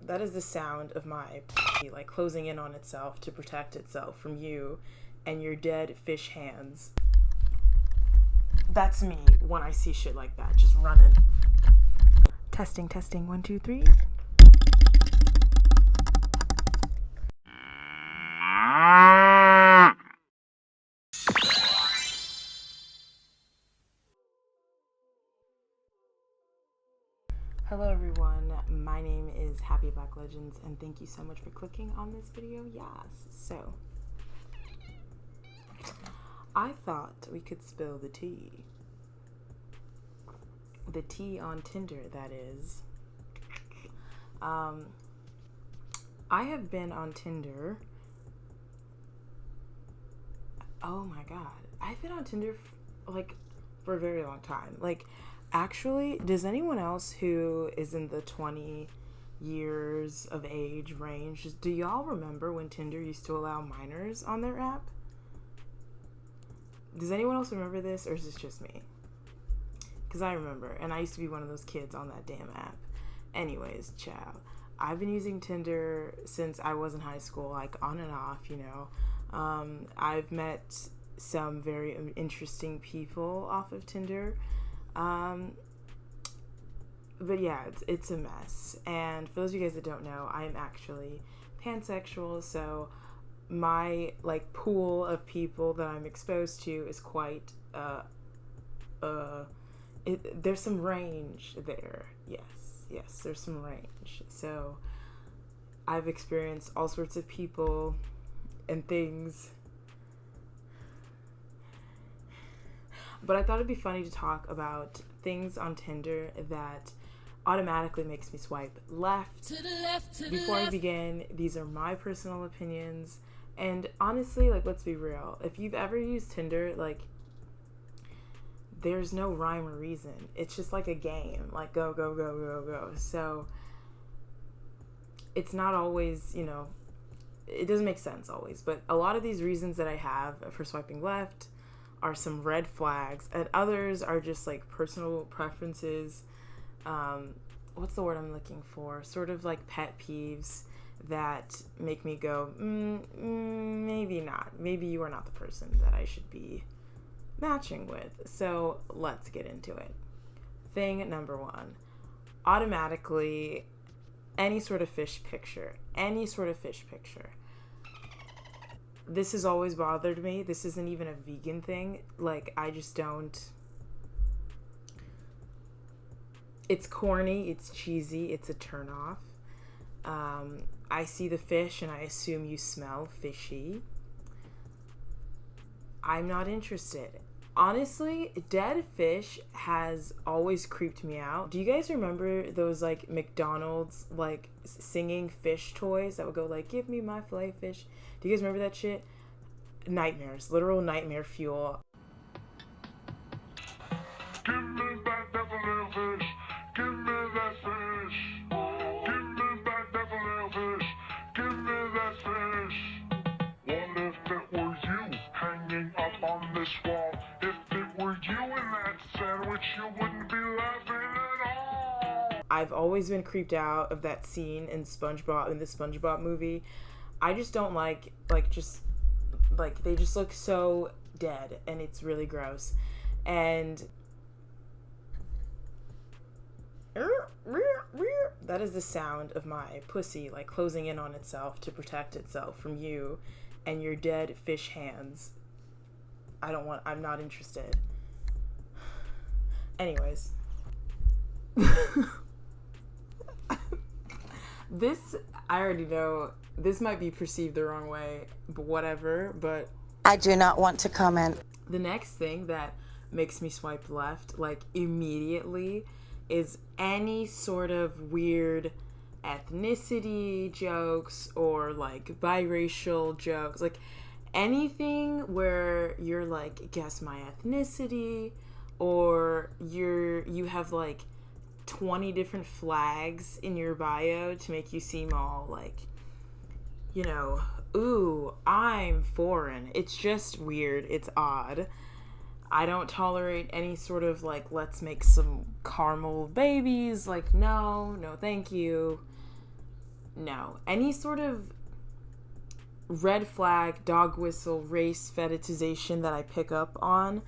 That is the sound of my like closing in on itself to protect itself from you and your dead fish hands. That's me when I see shit like that, just running. Testing, 1, 2, 3. Hello everyone, my name is Happy Black Legends and thank you so much for clicking on this video. Yes, so I thought we could spill the tea. The tea on Tinder, that is. I have been on Tinder. Oh my god. I've been on Tinder for a very long time. Actually, does anyone else who is in the 20 years of age range, do y'all remember when Tinder used to allow minors on their app? Does anyone else remember this, or is this just me? Because I remember, and I used to be one of those kids on that damn app. Anyways, ciao. I've been using Tinder since I was in high school, on and off, you know. I've met some very interesting people off of Tinder. But yeah, it's a mess. And for those of you guys that don't know, I'm actually pansexual, so my pool of people that I'm exposed to is quite there's some range there. Yes, there's some range. So I've experienced all sorts of people and things. But I thought it'd be funny to talk about things on Tinder that automatically makes me swipe left. Before I begin, these are my personal opinions. And honestly, let's be real. If you've ever used Tinder, there's no rhyme or reason. It's just like a game. Go, go, go, go, go. So it's not always, it doesn't make sense always. But a lot of these reasons that I have for swiping left are some red flags, and others are just personal preferences. What's the word I'm looking for? Sort of pet peeves that make me go, maybe not. Maybe you are not the person that I should be matching with. So let's get into it. Thing number 1, automatically any sort of fish picture. This has always bothered me. This isn't even a vegan thing. I just don't. It's corny. It's cheesy. It's a turnoff. I see the fish and I assume you smell fishy. I'm not interested. Honestly, dead fish has always creeped me out. Do you guys remember those McDonald's singing fish toys that would go give me my filet fish? Do you guys remember that shit? Nightmares, literal nightmare fuel. Give me back that filet fish. Give me that fish. Give me back that filet fish. Give me that fish. What if it were you hanging up on this wall? If it were you in that sandwich, you wouldn't be laughing at all. I've always been creeped out of that scene in the SpongeBob movie. I just don't they just look so dead, and it's really gross. And that is the sound of my pussy closing in on itself to protect itself from you and your dead fish hands. I'm not interested. Anyways. This, I already know, this might be perceived the wrong way, but whatever, but I do not want to comment. The next thing that makes me swipe left, immediately, is any sort of weird ethnicity jokes or, biracial jokes. Anything where you're guess my ethnicity, or you have, 20 different flags in your bio to make you seem all ooh, I'm foreign. It's just weird. It's odd. I don't tolerate any sort of let's make some caramel babies. No, thank you. no. Any sort of red flag, dog whistle, race fetishization that I pick up on,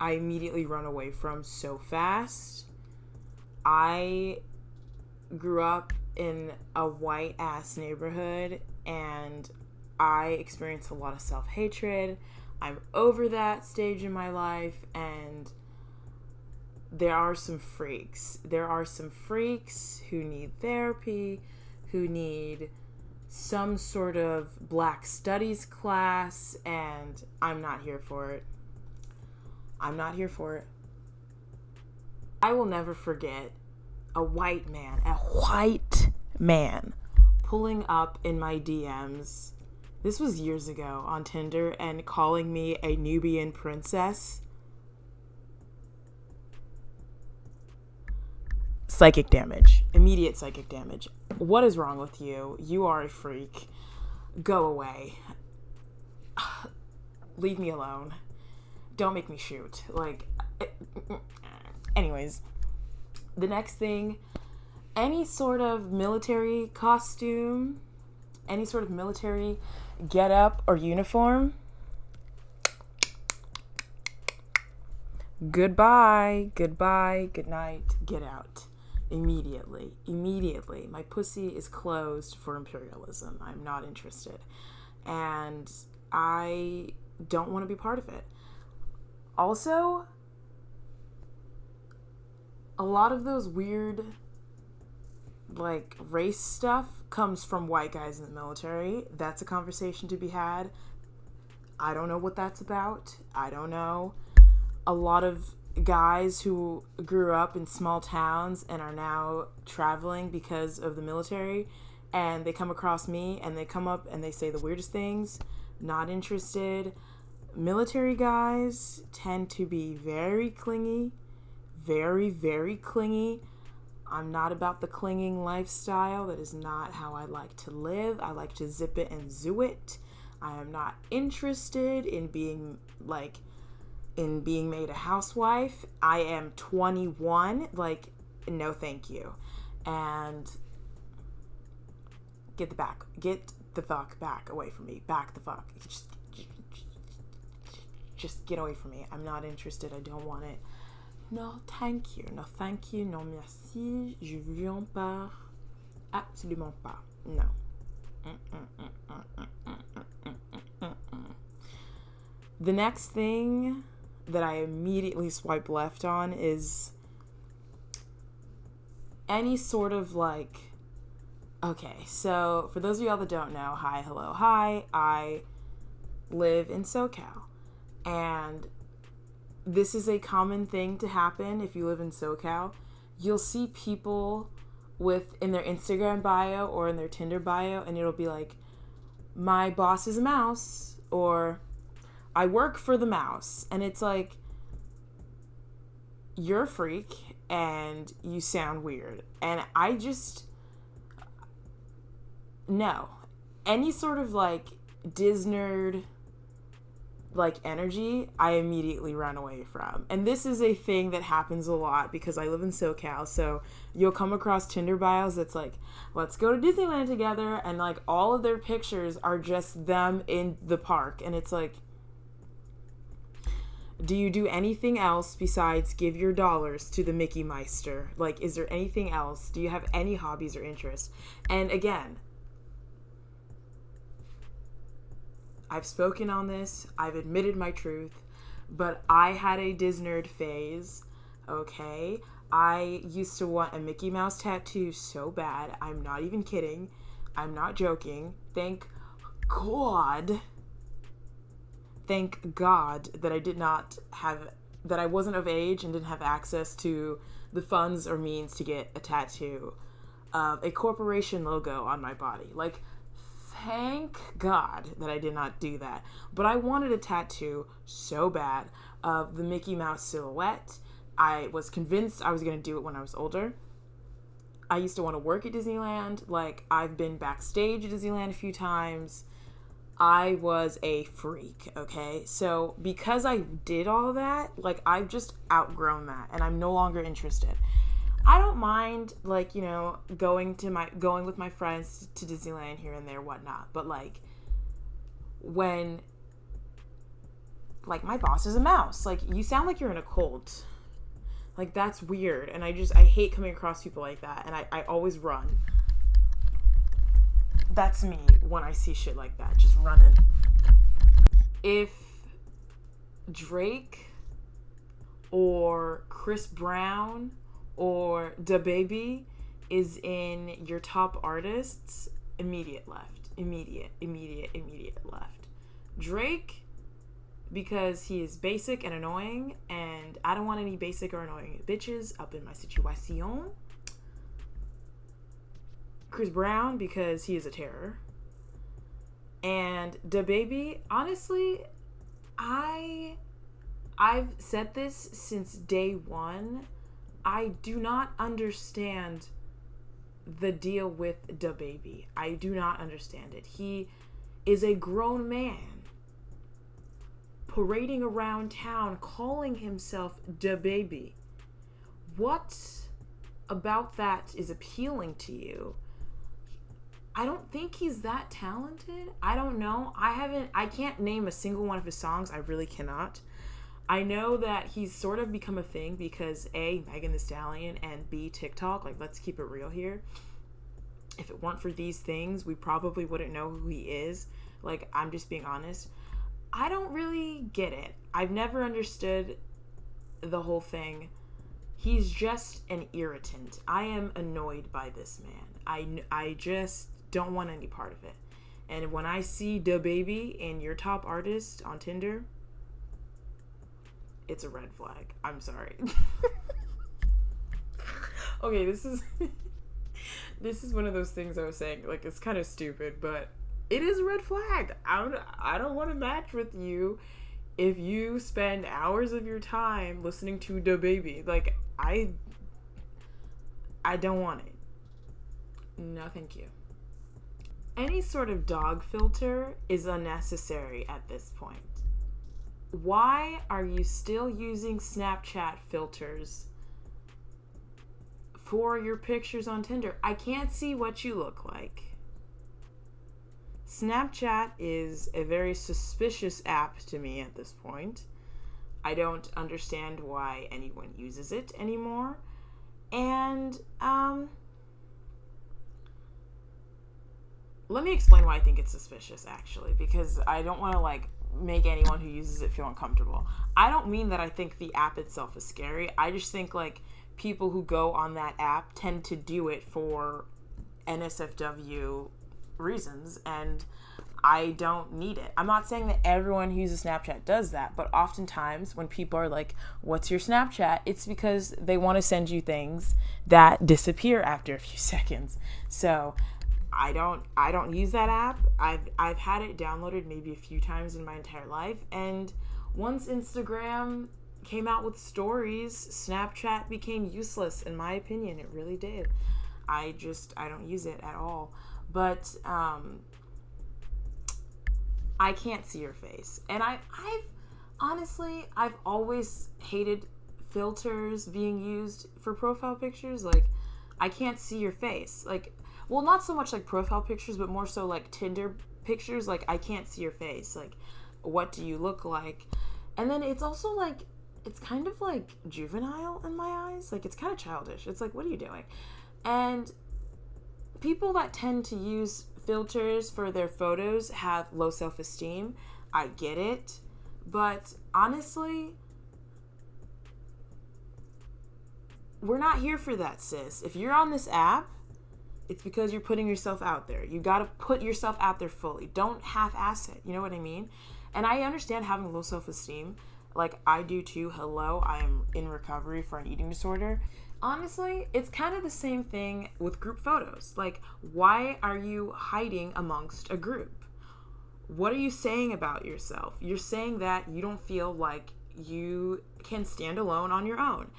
I immediately run away from so fast. I grew up in a white ass neighborhood and I experienced a lot of self-hatred. I'm over that stage in my life, and there are some freaks. There are some freaks who need therapy, who need some sort of Black Studies class, and I'm not here for it. I'm not here for it. I will never forget a white man pulling up in my DMs. This was years ago on Tinder, and calling me a Nubian princess. Psychic damage. Immediate psychic damage. What is wrong with you? You are a freak. Go away. Leave me alone. Don't make me shoot. Like, anyways. The next thing, any sort of military costume, any sort of military get up or uniform, goodbye, good night, get out. Immediately. My pussy is closed for imperialism. I'm not interested. And I don't want to be part of it. Also, a lot of those weird, like, race stuff comes from white guys in the military. That's a conversation to be had. I don't know what that's about. I don't know. A lot of guys who grew up in small towns and are now traveling because of the military, and they come across me and they come up and they say the weirdest things. Not interested. Military guys tend to be very clingy. Very, very clingy. I'm not about the clinging lifestyle. That is not how I like to live. I like to zip it and zoo it. I am not interested in being made a housewife. I am 21. Like, no thank you. And get the fuck back away from me. Back the fuck. Just get away from me. I'm not interested. I don't want it. No, thank you. No, thank you. Non, merci. Je viens pas. Absolument pas. No. The next thing that I immediately swipe left on is any sort of like, okay, so for those of y'all that don't know, hi, hello, hi, I live in SoCal, and this is a common thing to happen if you live in SoCal. You'll see people in their Instagram bio or in their Tinder bio, and it'll be like, my boss is a mouse, or I work for the mouse. And it's like, you're a freak and you sound weird. And I just, no. Any sort of like Disnerd like energy, I immediately run away from. And this is a thing that happens a lot because I live in SoCal, so you'll come across Tinder bios that's like, let's go to Disneyland together, and like all of their pictures are just them in the park, and it's like, do you do anything else besides give your dollars to the Mickey Meister? Like, is there anything else? Do you have any hobbies or interests? And again, I've spoken on this, I've admitted my truth, but I had a Disnerd phase, okay? I used to want a Mickey Mouse tattoo so bad. I'm not even kidding. I'm not joking. Thank God that I wasn't of age and didn't have access to the funds or means to get a tattoo of a corporation logo on my body. Like, thank God that I did not do that. But I wanted a tattoo so bad of the Mickey Mouse silhouette. I was convinced I was going to do it when I was older. I used to want to work at Disneyland. Like, I've been backstage at Disneyland a few times. I was a freak, okay? So because I did all that, like, I've just outgrown that and I'm no longer interested. I don't mind, like, you know, going with my friends to Disneyland here and there, whatnot. But, like, when, like, my boss is a mouse. Like, you sound like you're in a cult. Like, that's weird. And I hate coming across people like that. And I always run. That's me when I see shit like that. Just running. If Drake or Chris Brown or ゚Very is in your top artists, immediate left. Immediate left. Drake, because he is basic and annoying, and I don't want any basic or annoying bitches up in my situation. Chris Brown, because he is a terror. And ゚Very, honestly, I've said this since day one. I do not understand the deal with ゚Very. I do not understand it. He is a grown man parading around town calling himself ゚Very. What about that is appealing to you? I don't think he's that talented. I don't know. I can't name a single one of his songs. I really cannot. I know that he's sort of become a thing because A, Megan Thee Stallion, and B, TikTok. Like, let's keep it real here. If it weren't for these things, we probably wouldn't know who he is. Like, I'm just being honest. I don't really get it. I've never understood the whole thing. He's just an irritant. I am annoyed by this man. I just don't want any part of it. And when I see ゚Very in your top artist on Tinder, it's a red flag. I'm sorry. Okay, this is one of those things I was saying. Like, it's kind of stupid, but it is a red flag. I don't want to match with you if you spend hours of your time listening to ゚Very. Like, I don't want it. No, thank you. Any sort of dog filter is unnecessary at this point. Why are you still using Snapchat filters for your pictures on Tinder? I can't see what you look like. Snapchat is a very suspicious app to me at this point. I don't understand why anyone uses it anymore. And, let me explain why I think it's suspicious, actually, because I don't want to, like, make anyone who uses it feel uncomfortable. I don't mean that I think the app itself is scary. I just think, like, people who go on that app tend to do it for NSFW reasons, and I don't need it. I'm not saying that everyone who uses Snapchat does that, but oftentimes when people are like, what's your Snapchat? It's because they want to send you things that disappear after a few seconds. So I don't use that app. I've had it downloaded maybe a few times in my entire life, and once Instagram came out with stories, Snapchat became useless, in my opinion. It really did. I don't use it at all. But I can't see your face. And I've honestly always hated filters being used for profile pictures. Like, I can't see your face. Like, well, not so much like profile pictures, but more so like Tinder pictures. Like, I can't see your face. Like, what do you look like? And then it's also like, it's kind of like juvenile in my eyes. Like, it's kind of childish. It's like, what are you doing? And people that tend to use filters for their photos have low self-esteem. I get it. But honestly, we're not here for that, sis. If you're on this app, it's because you're putting yourself out there. You got to put yourself out there fully. Don't half-ass it. You know what I mean? And I understand having low self-esteem. Like, I do too. Hello, I am in recovery for an eating disorder. Honestly, it's kind of the same thing with group photos. Like, why are you hiding amongst a group? What are you saying about yourself? You're saying that you don't feel like you can stand alone on your own.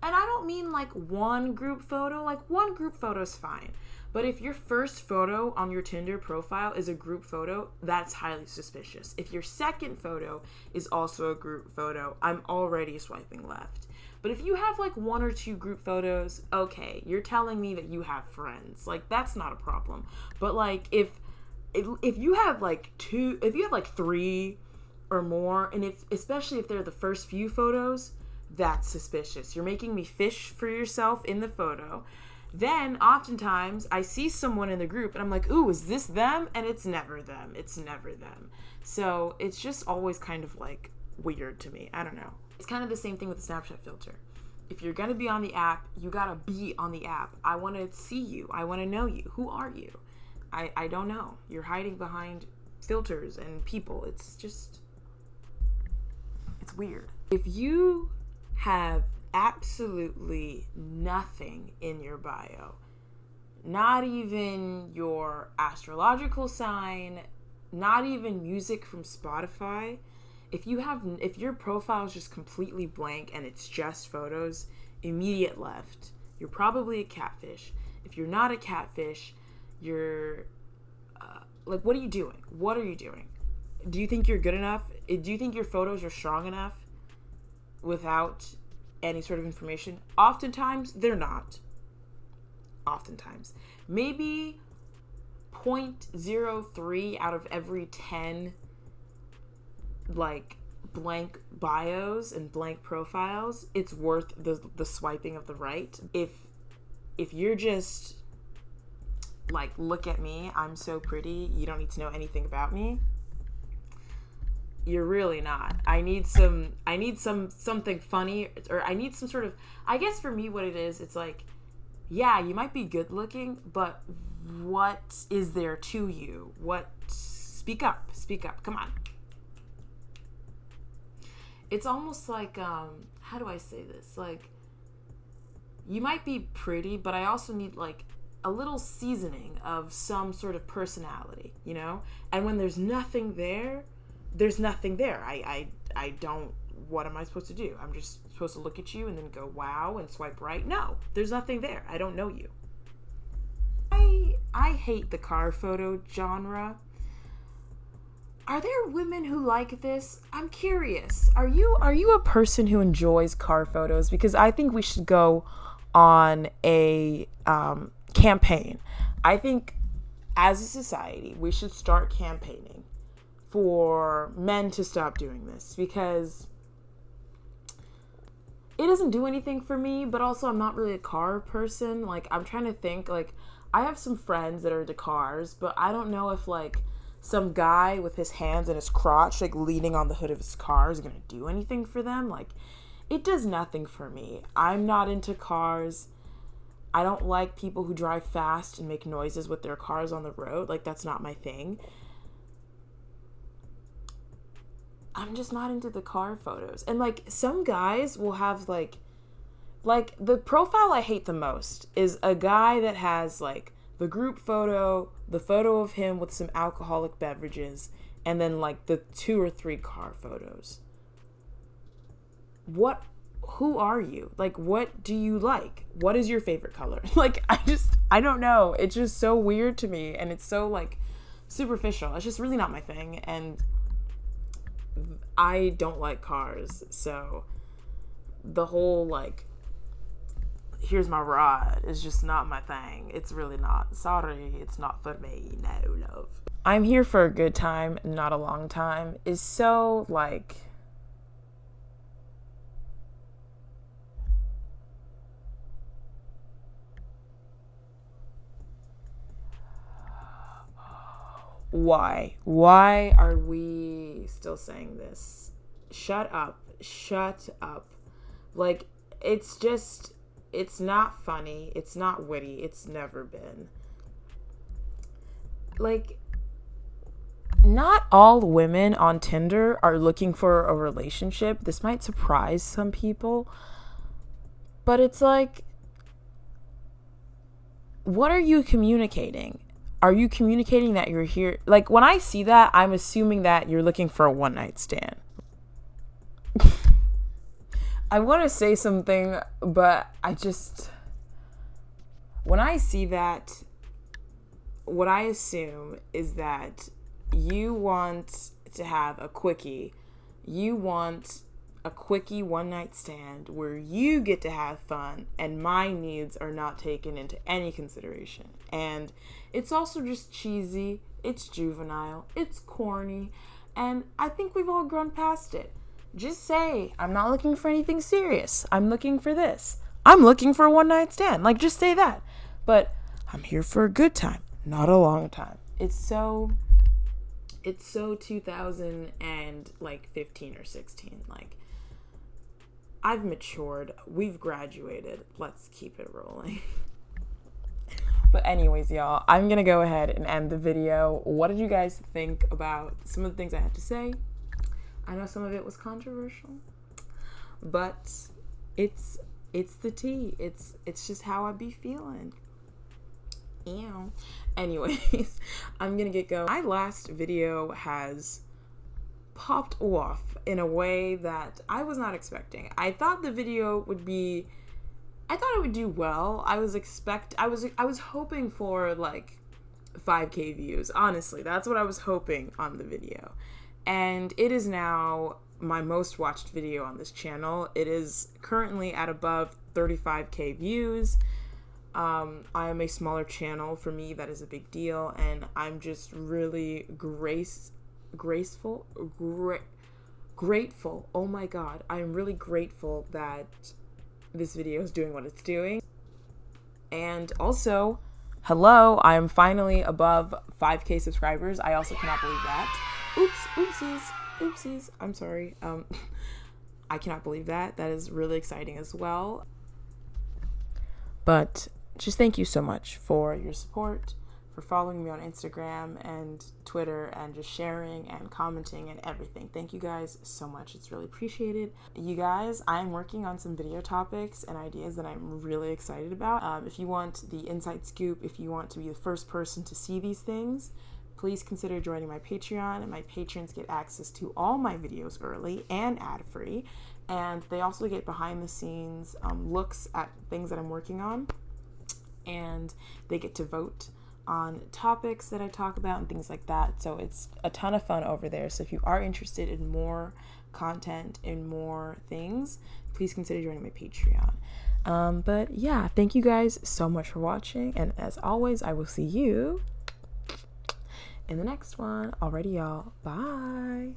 And I don't mean like one group photo. Like, one group photo is fine. But if your first photo on your Tinder profile is a group photo, that's highly suspicious. If your second photo is also a group photo, I'm already swiping left. But if you have like 1 or 2 group photos, okay, you're telling me that you have friends. Like, that's not a problem. But like, if you have like 2, if you have like 3 or more, and especially if they're the first few photos, that's suspicious. You're making me fish for yourself in the photo. Then oftentimes I see someone in the group and I'm like, ooh, is this them? And it's never them. It's never them. So it's just always kind of like weird to me. I don't know. It's kind of the same thing with the Snapchat filter. If you're going to be on the app, you got to be on the app. I want to see you. I want to know you. Who are you? I don't know. You're hiding behind filters and people. It's weird. If you have absolutely nothing in your bio, not even your astrological sign, not even music from Spotify, if your profile is just completely blank and it's just photos, immediate left. You're probably a catfish. If you're not a catfish, you're like, what are you doing? What are you doing? Do you think you're good enough? Do you think your photos are strong enough without any sort of information? Oftentimes, they're not. Oftentimes. Maybe 0.03 out of every 10 like blank bios and blank profiles, it's worth the swiping of the right. If you're just like, look at me, I'm so pretty, you don't need to know anything about me, you're really not. I need something funny, or I need some sort of, I guess for me what it is, it's like, yeah, you might be good looking, but what is there to you? Speak up, come on. It's almost like, how do I say this? Like, you might be pretty, but I also need like a little seasoning of some sort of personality, you know? And when there's nothing there, there's nothing there. I don't, what am I supposed to do? I'm just supposed to look at you and then go, wow, and swipe right? No, there's nothing there. I don't know you. I hate the car photo genre. Are there women who like this? I'm curious. Are you a person who enjoys car photos? Because I think we should go on a campaign. I think as a society, we should start campaigning for men to stop doing this, because it doesn't do anything for me, but also I'm not really a car person. Like, I'm trying to think, like, I have some friends that are into cars, but I don't know if like some guy with his hands in his crotch, like leaning on the hood of his car, is gonna do anything for them. Like, it does nothing for me. I'm not into cars. I don't like people who drive fast and make noises with their cars on the road. Like, that's not my thing. I'm just not into the car photos. And like, some guys will have like the profile I hate the most is a guy that has like the group photo, the photo of him with some alcoholic beverages, and then like the 2 or 3 car photos. Who are you? Like, what do you like? What is your favorite color? Like, I don't know. It's just so weird to me, and it's so like superficial. It's just really not my thing, and I don't like cars, so the whole like, here's my ride is just not my thing. It's really not. Sorry, it's not for me. No, love. I'm here for a good time, not a long time is so like, why are we still saying this? Shut up. Like, it's not funny, it's not witty, it's never been. Like, not all women on Tinder are looking for a relationship. This might surprise some people, but it's like, what are you communicating? Are you communicating that you're here? Like, when I see that, I'm assuming that you're looking for a one-night stand. I want to say something, but when I see that, what I assume is that you want to have a quickie. You want a quickie one-night stand where you get to have fun and my needs are not taken into any consideration. And it's also just cheesy, it's juvenile, it's corny, and I think we've all grown past it. Just say, I'm not looking for anything serious. I'm looking for this. I'm looking for a one-night stand. Like, just say that. But I'm here for a good time, not a long time. It's so 2015 or 16. Like, I've matured. We've graduated. Let's keep it rolling. But anyways, y'all, I'm going to go ahead and end the video. What did you guys think about some of the things I had to say? I know some of it was controversial, but it's the tea. It's just how I be feeling. Ew. Anyways, I'm gonna get going. My last video has popped off in a way that I was not expecting. I thought it would do well. I was hoping for like 5K views. Honestly, that's what I was hoping on the video. And it is now my most watched video on this channel. It is currently at above 35K views. I am a smaller channel. For me, that is a big deal, and I'm just really grateful. Oh my god, I'm really grateful that this video is doing what it's doing. And also, hello, I am finally above 5K subscribers. I also cannot believe that. Oopsies. I'm sorry. I cannot believe that. That is really exciting as well. But just thank you so much for your support, for following me on Instagram and Twitter, and just sharing and commenting and everything. Thank you guys so much. It's really appreciated. You guys, I'm working on some video topics and ideas that I'm really excited about. If you want the inside scoop, if you want to be the first person to see these things, please consider joining my Patreon, and my patrons get access to all my videos early and ad-free, and they also get behind the scenes looks at things that I'm working on, and they get to vote on topics that I talk about and things like that. So it's a ton of fun over there. So if you are interested in more content and more things, please consider joining my Patreon. But yeah, thank you guys so much for watching, and as always, I will see you in the next one. Alrighty, y'all. Bye.